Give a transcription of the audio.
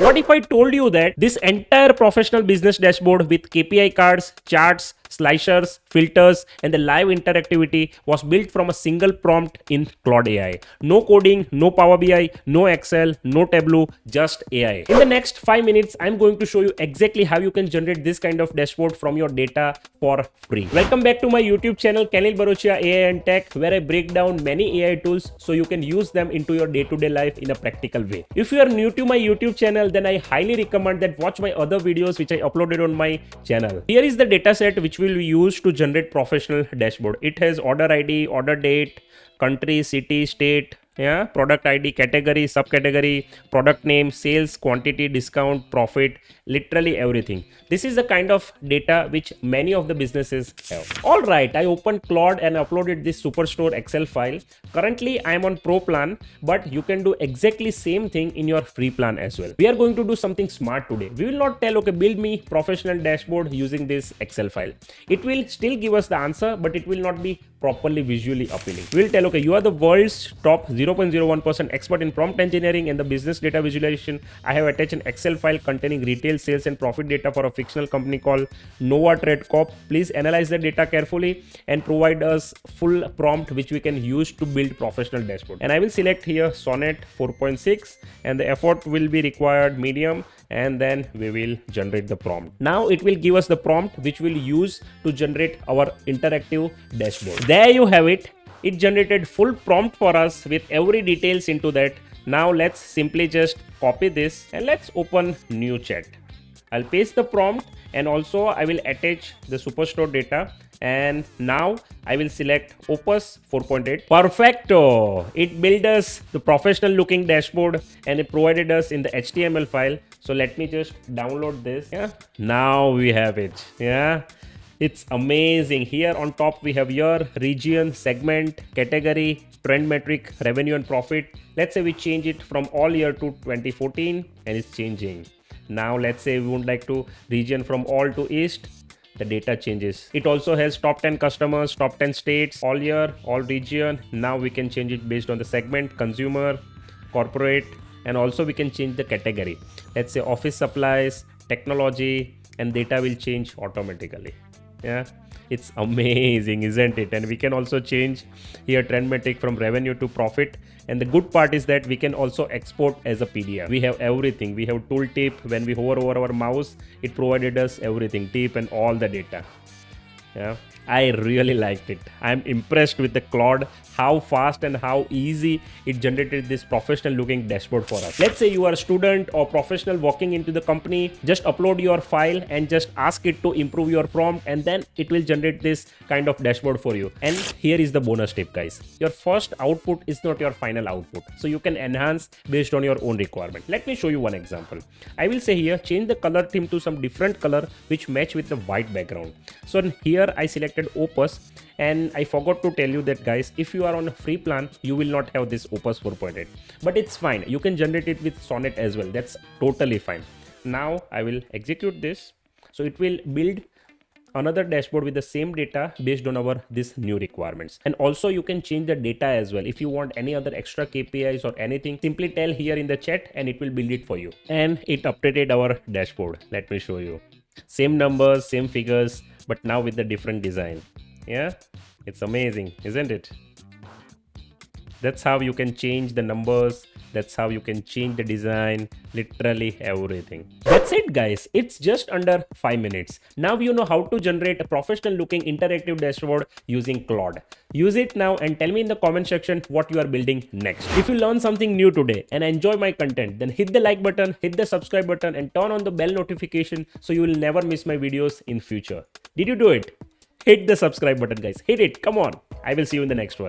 What if I told you that this entire professional business dashboard with KPI cards, charts, sliders, filters, and the live interactivity was built from a single prompt in Claude AI? No coding, no Power BI, no Excel, no Tableau, just AI. In the next 5 minutes, I'm going to show you exactly how you can generate this kind of dashboard from your data for free. Welcome back to my YouTube channel, Kanil Barochia AI and Tech, where I break down many AI tools so you can use them into your day-to-day life in a practical way. If you are new to my YouTube channel, then I highly recommend that watch my other videos which I uploaded on my channel. Here is the dataset which we'll use to generate professional dashboard. It has order ID, order date, country, city, state, product ID, category, subcategory, product name, sales, quantity, discount, profit, literally everything. This is the kind of data which many of the businesses have. All right, I opened Claude and uploaded this Superstore Excel file. Currently, I am on Pro plan, but you can do exactly same thing in your free plan as well. We are going to do something smart today. We will not tell, okay, build me professional dashboard using this Excel file. It will still give us the answer, but it will not be properly visually appealing. We'll tell, okay, you are the world's top 0.01% expert in prompt engineering and the business data visualization. I have attached an Excel file containing retail sales and profit data for a fictional company called Nova Trade Corp. Please analyze the data carefully and provide us full prompt which we can use to build professional dashboard. And I will select here Sonnet 4.6 and the effort will be required medium, and then we will generate the prompt. Now it will give us the prompt which we'll use to generate our interactive dashboard. There you have it. It generated full prompt for us with every details into that. Now let's simply just copy this and let's open new chat. I'll paste the prompt and also I will attach the Superstore data. And now I will select Opus 4.8. Perfecto! It built us the professional looking dashboard and it provided us in the HTML file. So let me just download this. Now we have it. It's amazing. Here on top we have year, region, segment, category, trend metric, revenue and profit. Let's say we change it from all year to 2014 and it's changing. Now let's say we would like to region from all to east. The data changes. It also has top 10 customers, top 10 states, all year, all region. Now we can change it based on the segment, consumer, corporate, and also we can change the category. Let's say office supplies, technology, and data will change automatically. It's amazing, isn't it? And we can also change here trend metric from revenue to profit. And the good part is that we can also export as a PDF. We have everything. We have tooltip. When we hover over our mouse, it provided us everything, tip and all the data. I really liked it. I'm impressed with the Claude, how fast and how easy it generated this professional looking dashboard for us. Let's say you are a student or professional walking into the company, just upload your file and just ask it to improve your prompt and then it will generate this kind of dashboard for you. And here is the bonus tip, guys. Your first output is not your final output. So you can enhance based on your own requirement. Let me show you one example. I will say here, change the color theme to some different color which match with the white background. So here I selected Opus, and I forgot to tell you that, guys, if you are on a free plan, you will not have this Opus 4.8, but it's fine. You can generate it with Sonnet as well. That's totally fine. Now I will execute this. So it will build another dashboard with the same data based on this new requirements. And also you can change the data as well. If you want any other extra KPIs or anything, simply tell here in the chat and it will build it for you. And it updated our dashboard. Let me show you. Same numbers, same figures, but now with the different design. It's amazing, isn't it? That's how you can change the numbers. That's how you can change the design, literally everything. That's it, guys. It's just under 5 minutes. Now you know how to generate a professional looking interactive dashboard using Claude. Use it now and tell me in the comment section what you are building next. If you learned something new today and enjoy my content, then hit the like button, hit the subscribe button and turn on the bell notification so you will never miss my videos in future. Did you do it? Hit the subscribe button, guys. Hit it. Come on. I will see you in the next one.